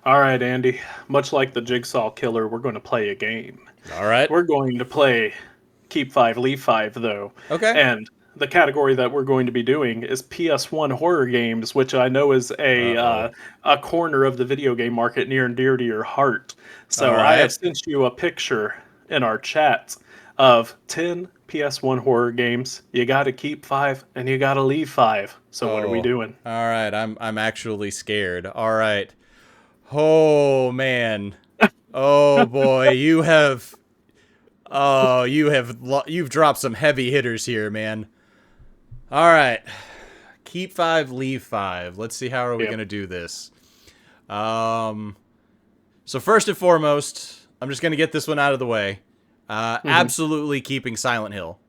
All right, Andy. Much like the Jigsaw Killer, we're going to play a game. All right. We're going to play Keep 5, Leave 5, though. Okay. And the category that we're going to be doing is PS1 horror games, which I know is Uh-oh. a corner of the video game market near and dear to your heart. All So I have right. sent you a picture in our chat of 10 PS1 horror games. You got to keep 5 and you got to leave 5. So what are we Oh. doing? All right. I'm actually scared. All right. Oh man. Oh boy, you've dropped some heavy hitters here, man. All right. Keep 5, leave 5. Let's see how are we Yep. going to do this. So first and foremost, I'm just going to get this one out of the way. Absolutely keeping Silent Hill.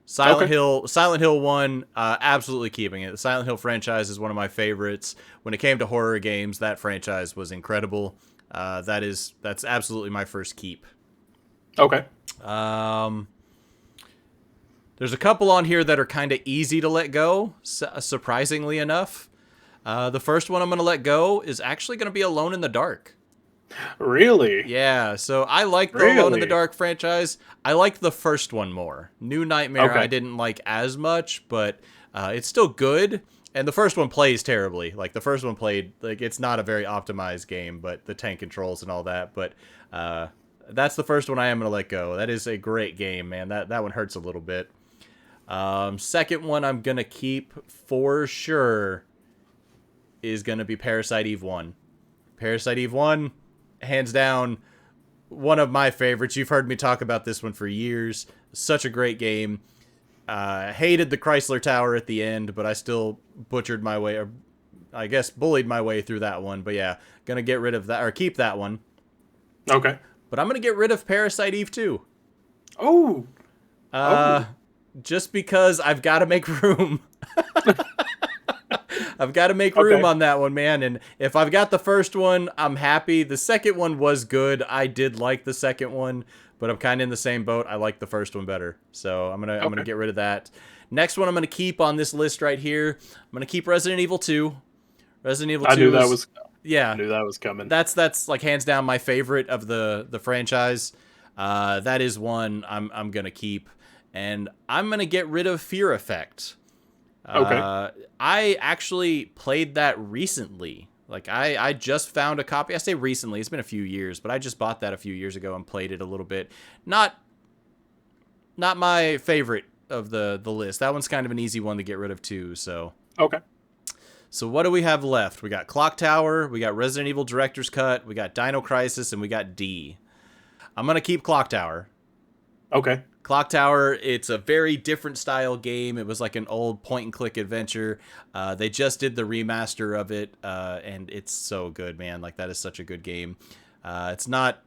Okay. Silent Hill 1, absolutely keeping it. The Silent Hill franchise is one of my favorites. When it came to horror games, that franchise was incredible. That's absolutely my first keep. Okay. There's a couple on here that are kind of easy to let go, surprisingly enough. The first one I'm going to let go is actually going to be Alone in the Dark. Really? Yeah, so I like the Alone in the Really? Dark franchise. I like the first one more. New Nightmare I Okay. didn't like as much, but it's still good. And the first one plays terribly. Like the first one played, like it's not a very optimized game, but the tank controls and all that. But that's the first one I am going to let go. That is a great game, man. That one hurts a little bit. Second one I'm going to keep for sure is going to be Parasite Eve 1. Parasite Eve 1, hands down, one of my favorites. You've heard me talk about this one for years. Such a great game. Hated the Chrysler Tower at the end, but I still butchered my way, or I guess bullied my way through that one. But yeah, gonna get rid of that, or keep that one. Okay. But I'm gonna get rid of Parasite Eve 2. Oh. Uh, just because I've got to make room. I've got to make room Okay. on that one, man. And if I've got the first one, I'm happy. The second one was good. I did like the second one, but I'm kind of in the same boat. I like the first one better. So I'm gonna get rid of that. Next one I'm gonna keep on this list right here. I'm gonna keep Resident Evil 2. Resident Evil 2 I knew that is, was. I yeah, knew that was coming. that's like hands down my favorite of the franchise. That is one I'm gonna keep, and I'm gonna get rid of Fear Effect. Okay. I actually played that recently. Like I just found a copy. I say recently, it's been a few years, but I just bought that a few years ago and played it a little bit. Not my favorite of the list. That one's kind of an easy one to get rid of too. Okay. So what do we have left? We got Clock Tower, we got Resident Evil Director's Cut, we got Dino Crisis, and we got D. I'm gonna keep Clock Tower. Okay. Clock Tower, it's a very different style game. It was like an old point-and-click adventure. They just did the remaster of it, and it's so good, man. Like, that is such a good game. It's not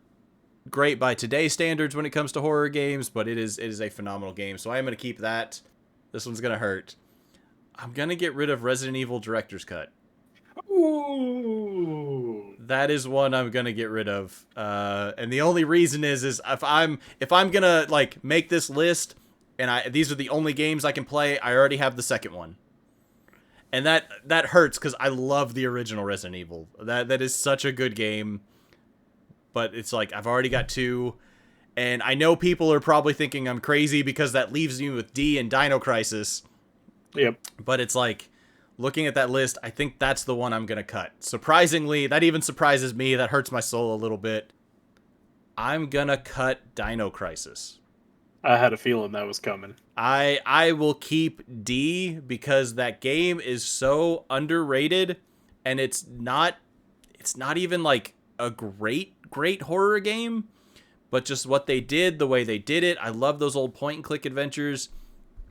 great by today's standards when it comes to horror games, but it is a phenomenal game. So I am going to keep that. This one's going to hurt. I'm going to get rid of Resident Evil Director's Cut. Ooh. That is one I'm gonna get rid of, and the only reason is if I'm gonna like make this list, and these are the only games I can play, I already have the second one, and that hurts because I love the original Resident Evil. That is such a good game, but it's like I've already got two, and I know people are probably thinking I'm crazy because that leaves me with D and Dino Crisis, Yep. but it's like, looking at that list, I think that's the one I'm going to cut. Surprisingly, that even surprises me. That hurts my soul a little bit. I'm going to cut Dino Crisis. I had a feeling that was coming. I will keep D because that game is so underrated, and it's not even like a great horror game, but just what they did, the way they did it. I love those old point and click adventures.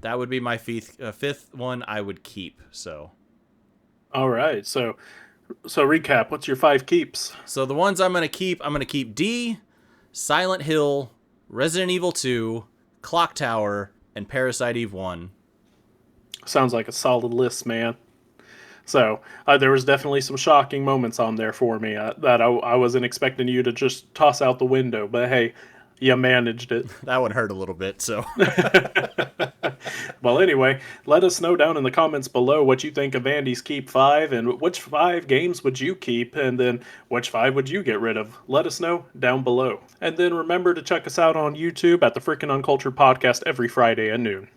That would be my fifth one I would keep. So All right. So recap. What's your 5 keeps? the ones I'm going to keep D, Silent Hill, Resident Evil 2, Clock Tower, and Parasite Eve 1. Sounds like a solid list, man. So there was definitely some shocking moments on there for me that I wasn't expecting you to just toss out the window. But hey, you managed it. That one hurt a little bit, so. Well, anyway, let us know down in the comments below what you think of Andy's Keep 5 and which 5 games would you keep, and then which 5 would you get rid of. Let us know down below. And then remember to check us out on YouTube at the Freakin Uncultured Podcast every Friday at noon.